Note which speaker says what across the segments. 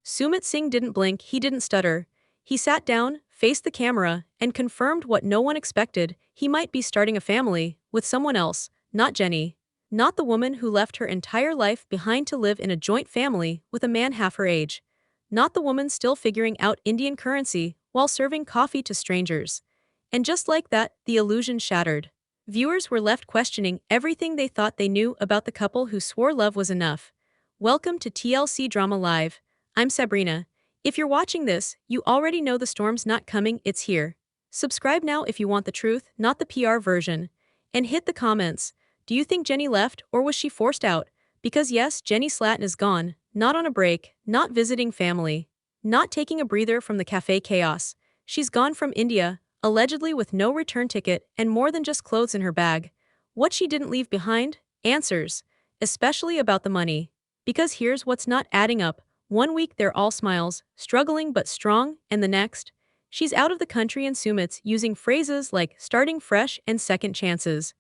Speaker 1: Sumit Singh didn't blink, he didn't stutter. He sat down, faced the camera, and confirmed what no one expected: he might be starting a family with someone else, not Jenny. Not the woman who left her entire life behind to live in a joint family with a man half her age. Not the woman still figuring out Indian currency while serving coffee to strangers. And just like that, the illusion shattered. Viewers were left questioning everything they thought they knew about the couple who swore love was enough. Welcome to TLC Drama Live. I'm Sabrina. If you're watching this, you already know the storm's not coming, it's here. Subscribe now if you want the truth, not the PR version. And hit the comments. Do you think Jenny left, or was she forced out? Because yes, Jenny Slatten is gone, not on a break, not visiting family, not taking a breather from the cafe chaos. She's gone from India, allegedly with no return ticket and more than just clothes in her bag. What she didn't leave behind? Answers. Especially about the money. Because here's what's not adding up. 1 week they're all smiles, struggling but strong, and the next, she's out of the country and Sumit's using phrases like starting fresh and second chances.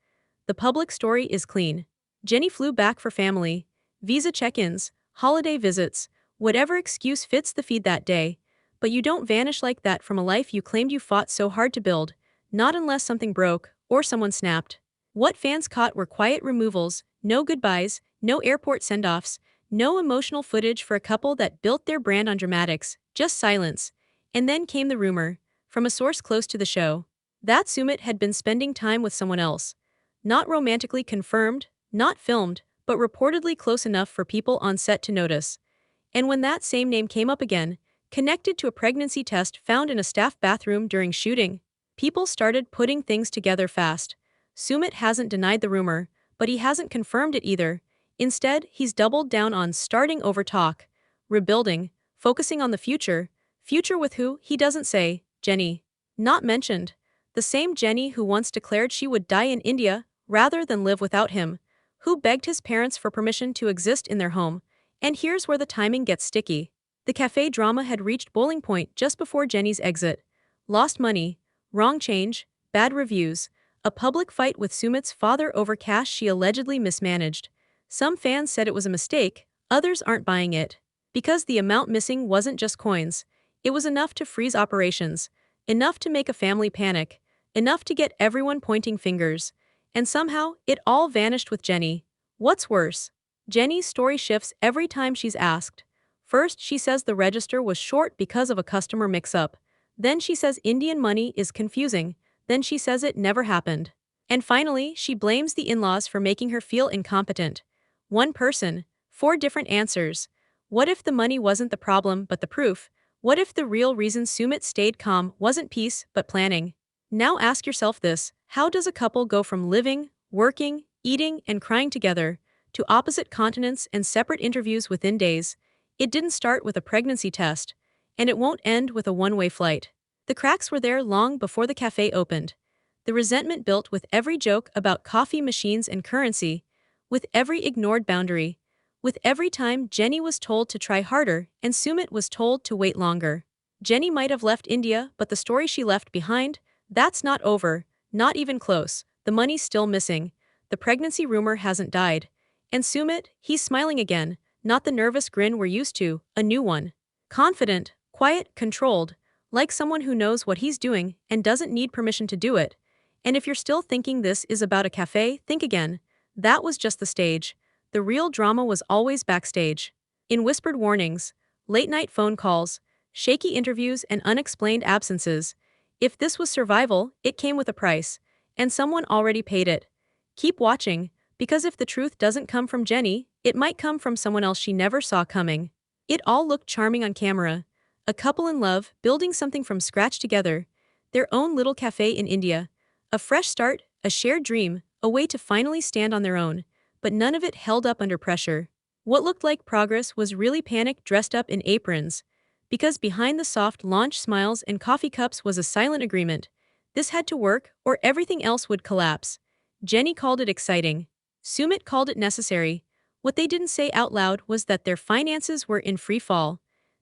Speaker 1: The public story is clean. Jenny flew back for family, visa check-ins, holiday visits, whatever excuse fits the feed that day. But you don't vanish like that from a life you claimed you fought so hard to build, not unless something broke or someone snapped. What fans caught were quiet removals, no goodbyes, no airport send-offs, no emotional footage for a couple that built their brand on dramatics, just silence. And then came the rumor, from a source close to the show, that Sumit had been spending time with someone else. Not romantically confirmed, not filmed, but reportedly close enough for people on set to notice. And when that same name came up again, connected to a pregnancy test found in a staff bathroom during shooting, people started putting things together fast. Sumit hasn't denied the rumor, but he hasn't confirmed it either. Instead, he's doubled down on starting over talk, rebuilding, focusing on the future. Future with who? He doesn't say. Jenny. Not mentioned. The same Jenny who once declared she would die in India rather than live without him, who begged his parents for permission to exist in their home. And here's where the timing gets sticky. The cafe drama had reached boiling point just before Jenny's exit. Lost money, wrong change, bad reviews, a public fight with Sumit's father over cash she allegedly mismanaged. Some fans said it was a mistake, others aren't buying it. Because the amount missing wasn't just coins. It was enough to freeze operations, enough to make a family panic, enough to get everyone pointing fingers. And somehow, it all vanished with Jenny. What's worse? Jenny's story shifts every time she's asked. First, she says the register was short because of a customer mix-up. Then she says Indian money is confusing. Then she says it never happened. And finally, she blames the in-laws for making her feel incompetent. One person, 4 different answers. What if the money wasn't the problem but the proof? What if the real reason Sumit stayed calm wasn't peace but planning? Now ask yourself this: how does a couple go from living, working, eating, and crying together to opposite continents and separate interviews within days? It didn't start with a pregnancy test, and it won't end with a one-way flight. The cracks were there long before the cafe opened. The resentment built with every joke about coffee machines and currency, with every ignored boundary, with every time Jenny was told to try harder and Sumit was told to wait longer. Jenny might have left India, but the story she left behind, that's not over, not even close. The money's still missing. The pregnancy rumor hasn't died. And Sumit, he's smiling again, not the nervous grin we're used to, a new one. Confident, quiet, controlled, like someone who knows what he's doing and doesn't need permission to do it. And if you're still thinking this is about a cafe, think again. That was just the stage. The real drama was always backstage. In whispered warnings, late-night phone calls, shaky interviews, and unexplained absences. If this was survival, it came with a price. And someone already paid it. Keep watching, because if the truth doesn't come from Jenny, it might come from someone else she never saw coming. It all looked charming on camera. A couple in love, building something from scratch together. Their own little cafe in India. A fresh start, a shared dream, a way to finally stand on their own. But none of it held up under pressure. What looked like progress was really panic dressed up in aprons. Because behind the soft launch smiles and coffee cups was a silent agreement. This had to work, or everything else would collapse. Jenny called it exciting. Sumit called it necessary. What they didn't say out loud was that their finances were in free fall.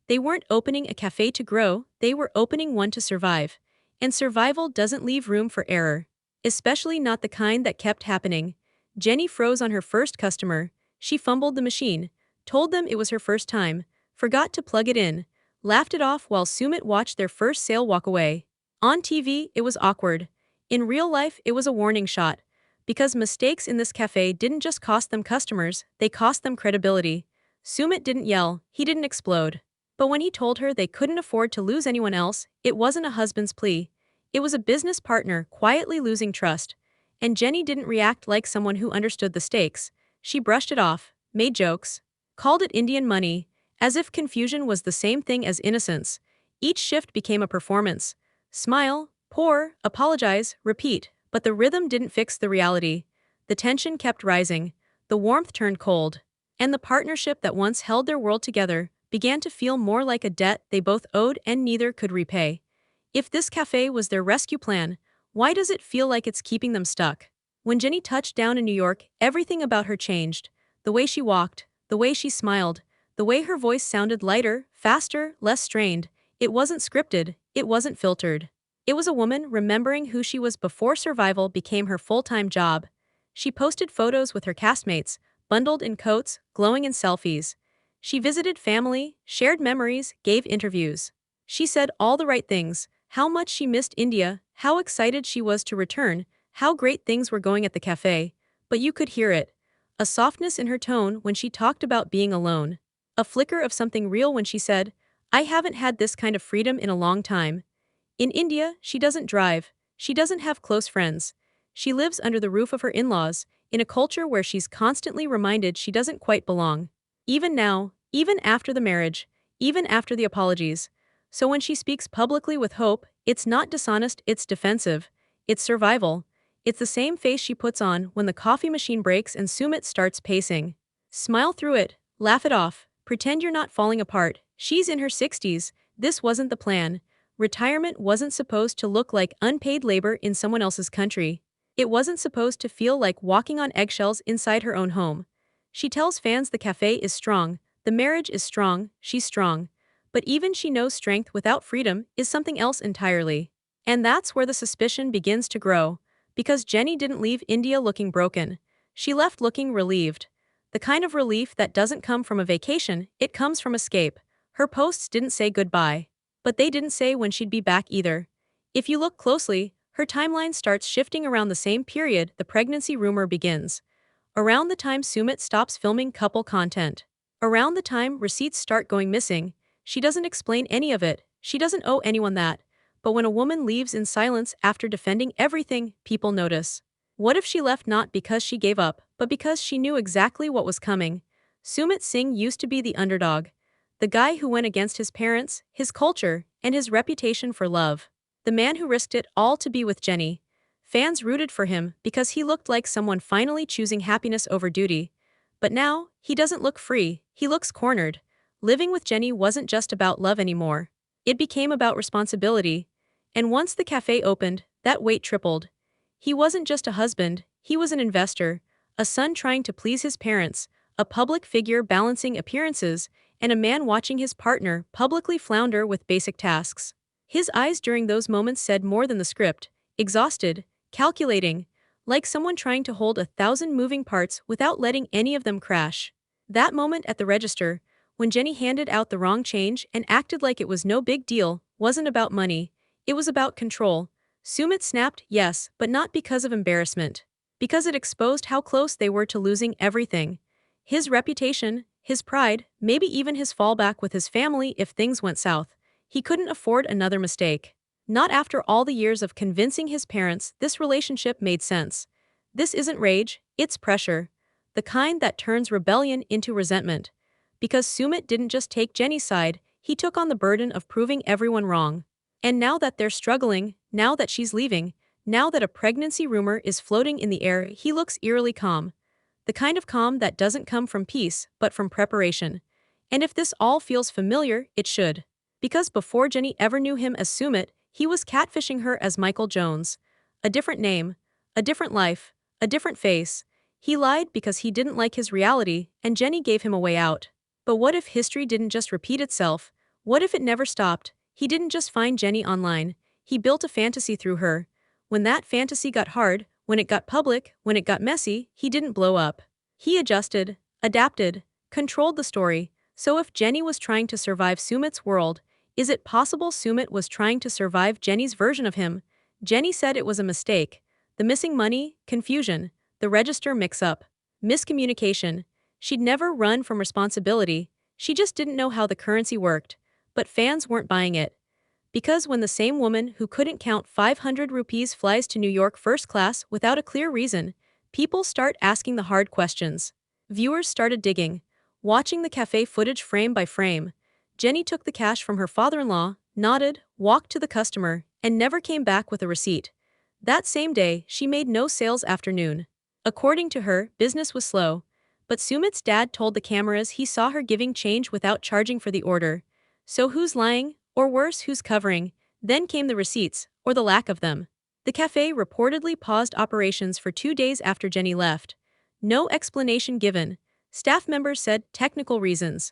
Speaker 1: They weren't opening a cafe to grow, they were opening one to survive. And survival doesn't leave room for error. Especially not the kind that kept happening. Jenny froze on her first customer. She fumbled the machine, told them it was her first time, forgot to plug it in, laughed it off while Sumit watched their first sale walk away. On TV, it was awkward. In real life, it was a warning shot. Because mistakes in this cafe didn't just cost them customers, they cost them credibility. Sumit didn't yell, he didn't explode. But when he told her they couldn't afford to lose anyone else, it wasn't a husband's plea. It was a business partner quietly losing trust. And Jenny didn't react like someone who understood the stakes. She brushed it off, made jokes, called it Indian money, as if confusion was the same thing as innocence. Each shift became a performance. Smile, pour, apologize, repeat, but the rhythm didn't fix the reality. The tension kept rising, the warmth turned cold, and the partnership that once held their world together began to feel more like a debt they both owed and neither could repay. If this cafe was their rescue plan, why does it feel like it's keeping them stuck? When Jenny touched down in New York, everything about her changed. The way she walked, the way she smiled, the way her voice sounded lighter, faster, less strained. It wasn't scripted, it wasn't filtered. It was a woman remembering who she was before survival became her full-time job. She posted photos with her castmates, bundled in coats, glowing in selfies. She visited family, shared memories, gave interviews. She said all the right things, how much she missed India, how excited she was to return, how great things were going at the cafe. But you could hear it. A softness in her tone when she talked about being alone. A flicker of something real when she said, "I haven't had this kind of freedom in a long time." In India, she doesn't drive. She doesn't have close friends. She lives under the roof of her in-laws, in a culture where she's constantly reminded she doesn't quite belong. Even now, even after the marriage, even after the apologies. So when she speaks publicly with hope, it's not dishonest, it's defensive. It's survival. It's the same face she puts on when the coffee machine breaks and Sumit starts pacing. Smile through it, laugh it off, pretend you're not falling apart. She's in her 60s, this wasn't the plan. Retirement wasn't supposed to look like unpaid labor in someone else's country. It wasn't supposed to feel like walking on eggshells inside her own home. She tells fans the cafe is strong, the marriage is strong, she's strong. But even she knows strength without freedom is something else entirely. And that's where the suspicion begins to grow. Because Jenny didn't leave India looking broken. She left looking relieved. The kind of relief that doesn't come from a vacation, it comes from escape. Her posts didn't say goodbye. But they didn't say when she'd be back either. If you look closely, her timeline starts shifting around the same period the pregnancy rumor begins. Around the time Sumit stops filming couple content. Around the time receipts start going missing. She doesn't explain any of it, she doesn't owe anyone that. But when a woman leaves in silence after defending everything, people notice. What if she left not because she gave up, but because she knew exactly what was coming? Sumit Singh used to be the underdog. The guy who went against his parents, his culture, and his reputation for love. The man who risked it all to be with Jenny. Fans rooted for him because he looked like someone finally choosing happiness over duty. But now, he doesn't look free, he looks cornered. Living with Jenny wasn't just about love anymore. It became about responsibility. And once the cafe opened, that weight tripled. He wasn't just a husband, he was an investor, a son trying to please his parents, a public figure balancing appearances, and a man watching his partner publicly flounder with basic tasks. His eyes during those moments said more than the script, exhausted, calculating, like someone trying to hold 1,000 moving parts without letting any of them crash. That moment at the register, when Jenny handed out the wrong change and acted like it was no big deal, wasn't about money, it was about control. Sumit snapped, yes, but not because of embarrassment. Because it exposed how close they were to losing everything. His reputation, his pride, maybe even his fallback with his family if things went south. He couldn't afford another mistake. Not after all the years of convincing his parents this relationship made sense. This isn't rage, it's pressure. The kind that turns rebellion into resentment. Because Sumit didn't just take Jenny's side, he took on the burden of proving everyone wrong. And now that they're struggling, now that she's leaving, now that a pregnancy rumor is floating in the air, he looks eerily calm. The kind of calm that doesn't come from peace, but from preparation. And if this all feels familiar, it should. Because before Jenny ever knew him as Sumit, he was catfishing her as Michael Jones. A different name, a different life, a different face. He lied because he didn't like his reality, and Jenny gave him a way out. But what if history didn't just repeat itself? What if it never stopped? He didn't just find Jenny online, he built a fantasy through her. When that fantasy got hard, when it got public, when it got messy, he didn't blow up. He adjusted, adapted, controlled the story, So if Jenny was trying to survive Sumit's world, is it possible Sumit was trying to survive Jenny's version of him? Jenny said it was a mistake. The missing money, confusion, the register mix-up, miscommunication. She'd never run from responsibility, she just didn't know how the currency worked. But fans weren't buying it. Because when the same woman who couldn't count 500 rupees flies to New York first class without a clear reason, people start asking the hard questions. Viewers started digging, watching the cafe footage frame by frame. Jenny took the cash from her father-in-law, nodded, walked to the customer, and never came back with a receipt. That same day, she made no sales afternoon. According to her, business was slow. But Sumit's dad told the cameras he saw her giving change without charging for the order. So who's lying? Or worse, who's covering? Then came the receipts, or the lack of them. The cafe reportedly paused operations for 2 days after Jenny left. No explanation given. Staff members said technical reasons.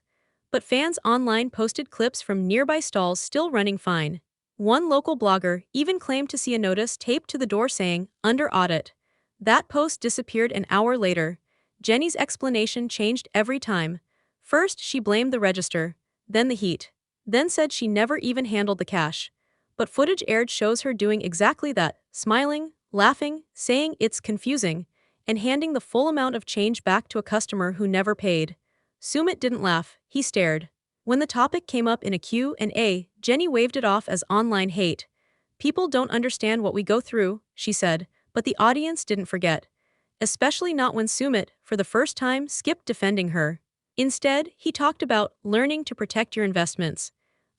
Speaker 1: But fans online posted clips from nearby stalls still running fine. One local blogger even claimed to see a notice taped to the door saying, "Under audit." That post disappeared an hour later. Jenny's explanation changed every time. First, she blamed the register, then the heat. Then said she never even handled the cash. But footage aired shows her doing exactly that, smiling, laughing, saying it's confusing, and handing the full amount of change back to a customer who never paid. Sumit didn't laugh, he stared. When the topic came up in a Q&A, Jenny waved it off as online hate. "People don't understand what we go through," she said, but the audience didn't forget. Especially not when Sumit, for the first time, skipped defending her. Instead, he talked about learning to protect your investments,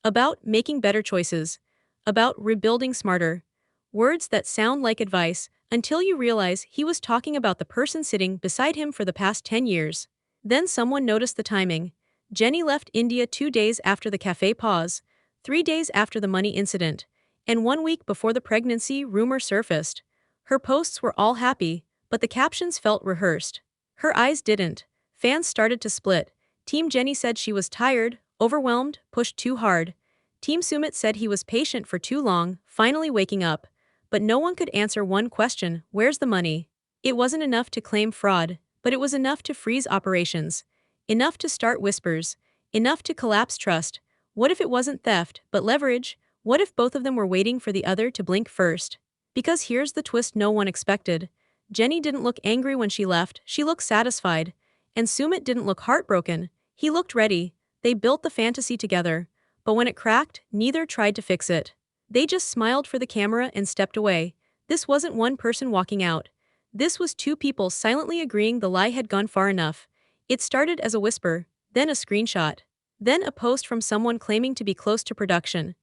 Speaker 1: about making better choices, about rebuilding smarter. Words that sound like advice until you realize he was talking about the person sitting beside him for the past 10 years. Then someone noticed the timing. Jenny left India 2 days after the cafe pause, 3 days after the money incident, and 1 week before the pregnancy rumor surfaced. Her posts were all happy, but the captions felt rehearsed. Her eyes didn't. Fans started to split. Team Jenny said she was tired, overwhelmed, pushed too hard. Team Sumit said he was patient for too long, finally waking up. But no one could answer one question: where's the money? It wasn't enough to claim fraud, but it was enough to freeze operations. Enough to start whispers. Enough to collapse trust. What if it wasn't theft, but leverage? What if both of them were waiting for the other to blink first? Because here's the twist no one expected. Jenny didn't look angry when she left, she looked satisfied. And Sumit didn't look heartbroken, he looked ready. They built the fantasy together. But when it cracked, neither tried to fix it. They just smiled for the camera and stepped away. This wasn't one person walking out. This was 2 people silently agreeing the lie had gone far enough. It started as a whisper, then a screenshot. Then a post from someone claiming to be close to production.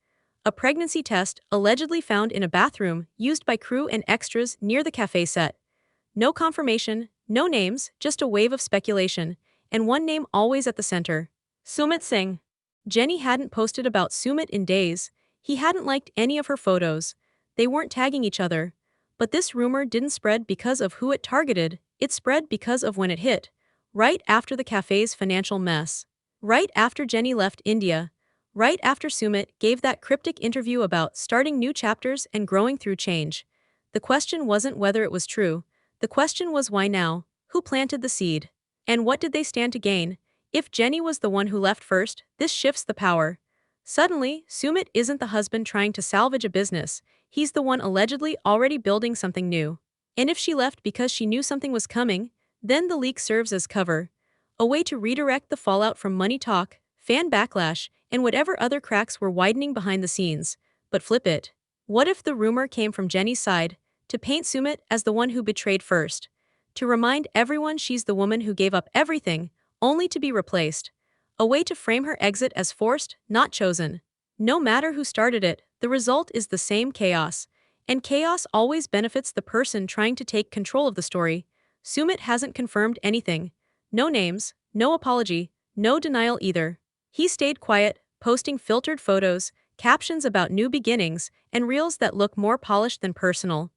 Speaker 1: A pregnancy test allegedly found in a bathroom used by crew and extras near the cafe set. No confirmation, no names, just a wave of speculation, and one name always at the center: Sumit Singh. Jenny hadn't posted about Sumit in days. He hadn't liked any of her photos. They weren't tagging each other. But this rumor didn't spread because of who it targeted, it spread because of when it hit. Right after the cafe's financial mess. Right after Jenny left India. Right after Sumit gave that cryptic interview about starting new chapters and growing through change. The question wasn't whether it was true. The question was why now, who planted the seed, and what did they stand to gain? If Jenny was the one who left first, this shifts the power. Suddenly, Sumit isn't the husband trying to salvage a business, he's the one allegedly already building something new. And if she left because she knew something was coming, then the leak serves as cover. A way to redirect the fallout from money talk, fan backlash, and whatever other cracks were widening behind the scenes. But flip it. What if the rumor came from Jenny's side? To paint Sumit as the one who betrayed first. To remind everyone she's the woman who gave up everything, only to be replaced. A way to frame her exit as forced, not chosen. No matter who started it, the result is the same: chaos. And chaos always benefits the person trying to take control of the story. Sumit hasn't confirmed anything. No names, no apology, no denial either. He stayed quiet, posting filtered photos, captions about new beginnings, and reels that look more polished than personal.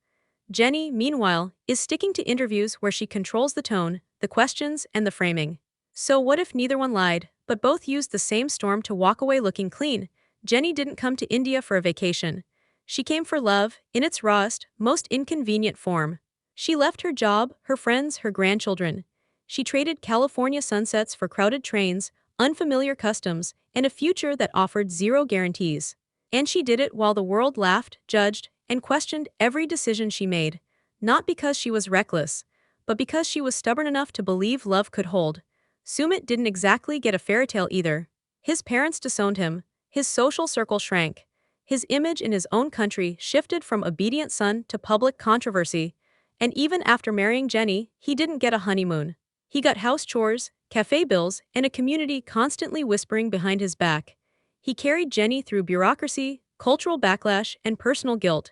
Speaker 1: Jenny, meanwhile, is sticking to interviews where she controls the tone, the questions, and the framing. So what if neither one lied, but both used the same storm to walk away looking clean? Jenny didn't come to India for a vacation. She came for love, in its rawest, most inconvenient form. She left her job, her friends, her grandchildren. She traded California sunsets for crowded trains, unfamiliar customs, and a future that offered zero guarantees. And she did it while the world laughed, judged, and questioned every decision she made. Not because she was reckless, but because she was stubborn enough to believe love could hold. Sumit didn't exactly get a fairy tale either. His parents disowned him, his social circle shrank. His image in his own country shifted from obedient son to public controversy. And even after marrying Jenny, he didn't get a honeymoon. He got house chores, cafe bills, and a community constantly whispering behind his back. He carried Jenny through bureaucracy, cultural backlash, and personal guilt,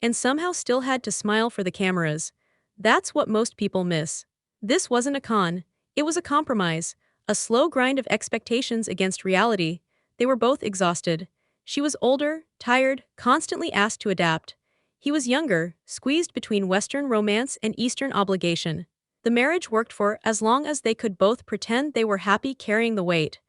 Speaker 1: and somehow still had to smile for the cameras. That's what most people miss. This wasn't a con, it was a compromise, a slow grind of expectations against reality. They were both exhausted. She was older, tired, constantly asked to adapt. He was younger, squeezed between Western romance and Eastern obligation. The marriage worked for as long as they could both pretend they were happy carrying the weight.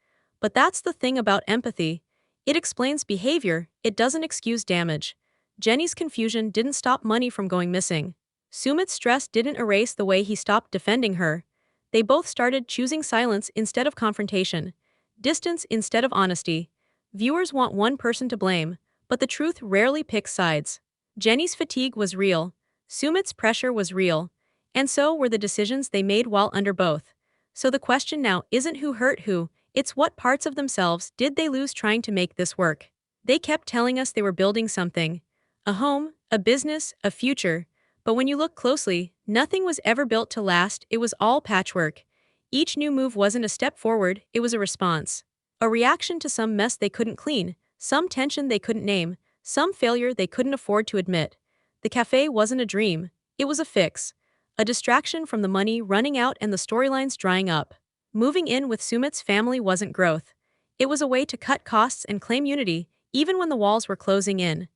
Speaker 1: But that's the thing about empathy. It explains behavior, it doesn't excuse damage. Jenny's confusion didn't stop money from going missing. Sumit's stress didn't erase the way he stopped defending her. They both started choosing silence instead of confrontation, distance instead of honesty. Viewers want one person to blame, but the truth rarely picks sides. Jenny's fatigue was real, Sumit's pressure was real, and so were the decisions they made while under both. So the question now isn't who hurt who, it's what parts of themselves did they lose trying to make this work. They kept telling us they were building something. A home, a business, a future. But when you look closely, nothing was ever built to last, it was all patchwork. Each new move wasn't a step forward, it was a response. A reaction to some mess they couldn't clean, some tension they couldn't name, some failure they couldn't afford to admit. The cafe wasn't a dream, it was a fix. A distraction from the money running out and the storylines drying up. Moving in with Sumit's family wasn't growth. It was a way to cut costs and claim unity, even when the walls were closing in.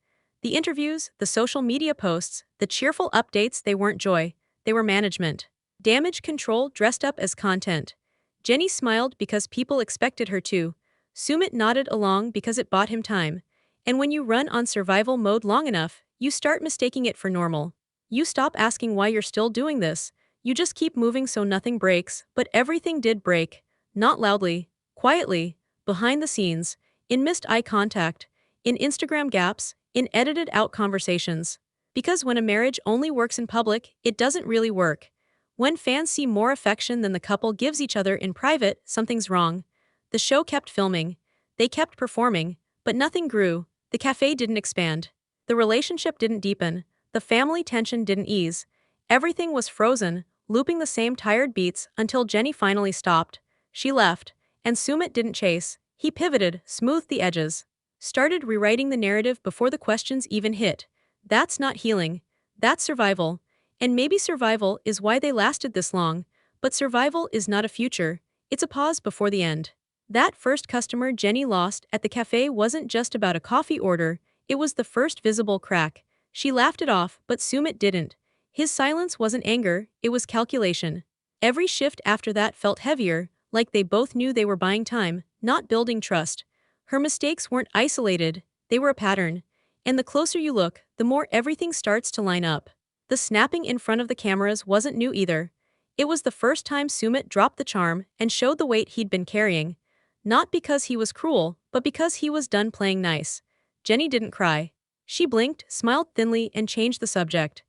Speaker 1: The interviews, the social media posts, the cheerful updates, they weren't joy, they were management. Damage control dressed up as content. Jenny smiled because people expected her to. Sumit nodded along because it bought him time. And when you run on survival mode long enough, you start mistaking it for normal. You stop asking why you're still doing this. You just keep moving so nothing breaks, but everything did break. Not loudly, quietly, behind the scenes, in missed eye contact, in Instagram gaps, in edited out conversations. Because when a marriage only works in public, it doesn't really work. When fans see more affection than the couple gives each other in private, something's wrong. The show kept filming. They kept performing, but nothing grew. The cafe didn't expand. The relationship didn't deepen. The family tension didn't ease. Everything was frozen, looping the same tired beats until Jenny finally stopped. She left, and Sumit didn't chase. He pivoted, smoothed the edges. Started rewriting the narrative before the questions even hit. That's not healing. That's survival. And maybe survival is why they lasted this long. But survival is not a future. It's a pause before the end. That first customer Jenny lost at the cafe wasn't just about a coffee order, it was the first visible crack. She laughed it off, but Sumit didn't. His silence wasn't anger, it was calculation. Every shift after that felt heavier, like they both knew they were buying time, not building trust. Her mistakes weren't isolated, they were a pattern. And the closer you look, the more everything starts to line up. The snapping in front of the cameras wasn't new either. It was the first time Sumit dropped the charm and showed the weight he'd been carrying. Not because he was cruel, but because he was done playing nice. Jenny didn't cry. She blinked, smiled thinly, and changed the subject.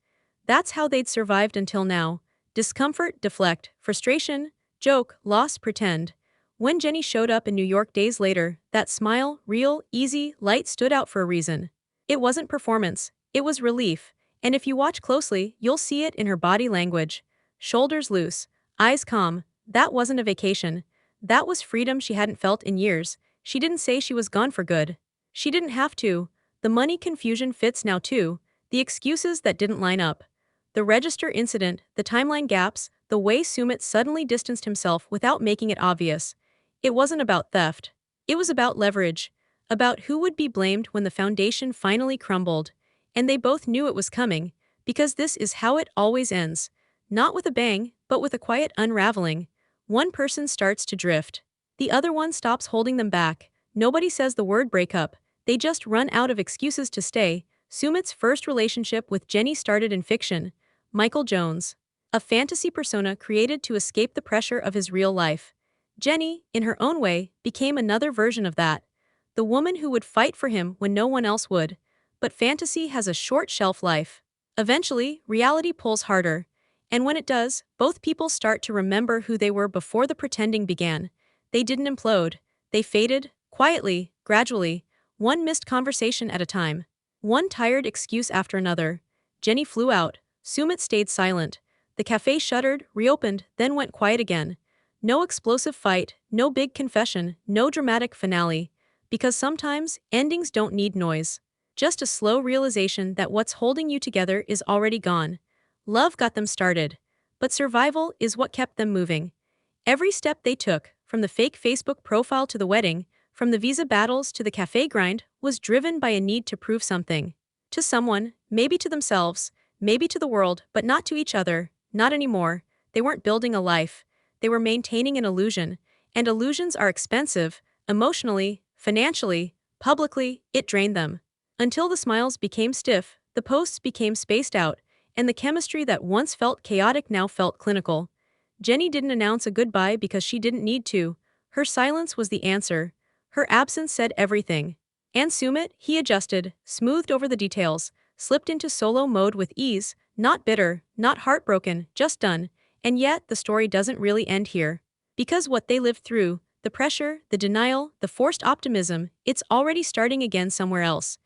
Speaker 1: That's how they'd survived until now. Discomfort, deflect, frustration, joke, loss, pretend. When Jenny showed up in New York days later, that smile, real, easy, light, stood out for a reason. It wasn't performance, it was relief. And if you watch closely, you'll see it in her body language. Shoulders loose, eyes calm. That wasn't a vacation. That was freedom she hadn't felt in years. She didn't say she was gone for good. She didn't have to. The money confusion fits now too. The excuses that didn't line up. The register incident, the timeline gaps, the way Sumit suddenly distanced himself without making it obvious. It wasn't about theft. It was about leverage. About who would be blamed when the foundation finally crumbled. And they both knew it was coming, because this is how it always ends. Not with a bang, but with a quiet unraveling. One person starts to drift. The other one stops holding them back. Nobody says the word breakup. They just run out of excuses to stay. Sumit's first relationship with Jenny started in fiction. Michael Jones. A fantasy persona created to escape the pressure of his real life. Jenny, in her own way, became another version of that. The woman who would fight for him when no one else would. But fantasy has a short shelf life. Eventually, reality pulls harder. And when it does, both people start to remember who they were before the pretending began. They didn't implode. They faded, quietly, gradually, one missed conversation at a time. One tired excuse after another. Jenny flew out. Sumit stayed silent. The cafe shuttered, reopened, then went quiet again. No explosive fight, no big confession, no dramatic finale. Because sometimes, endings don't need noise. Just a slow realization that what's holding you together is already gone. Love got them started. But survival is what kept them moving. Every step they took, from the fake Facebook profile to the wedding, from the visa battles to the cafe grind, was driven by a need to prove something. To someone, maybe to themselves, maybe to the world, but not to each other, not anymore. They weren't building a life. They were maintaining an illusion. And illusions are expensive, emotionally, financially, publicly, it drained them. Until the smiles became stiff, the posts became spaced out, and the chemistry that once felt chaotic now felt clinical. Jenny didn't announce a goodbye because she didn't need to. Her silence was the answer. Her absence said everything. And Sumit, he adjusted, smoothed over the details, slipped into solo mode with ease, not bitter, not heartbroken, just done. And yet, the story doesn't really end here. Because what they lived through, the pressure, the denial, the forced optimism, it's already starting again somewhere else.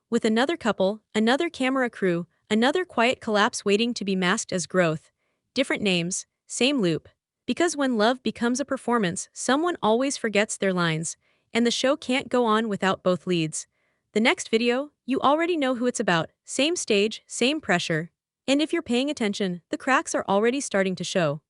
Speaker 1: With another couple, another camera crew, another quiet collapse waiting to be masked as growth. Different names, same loop. Because when love becomes a performance, someone always forgets their lines, and the show can't go on without both leads. The next video, you already know who it's about, same stage, same pressure. And if you're paying attention, the cracks are already starting to show.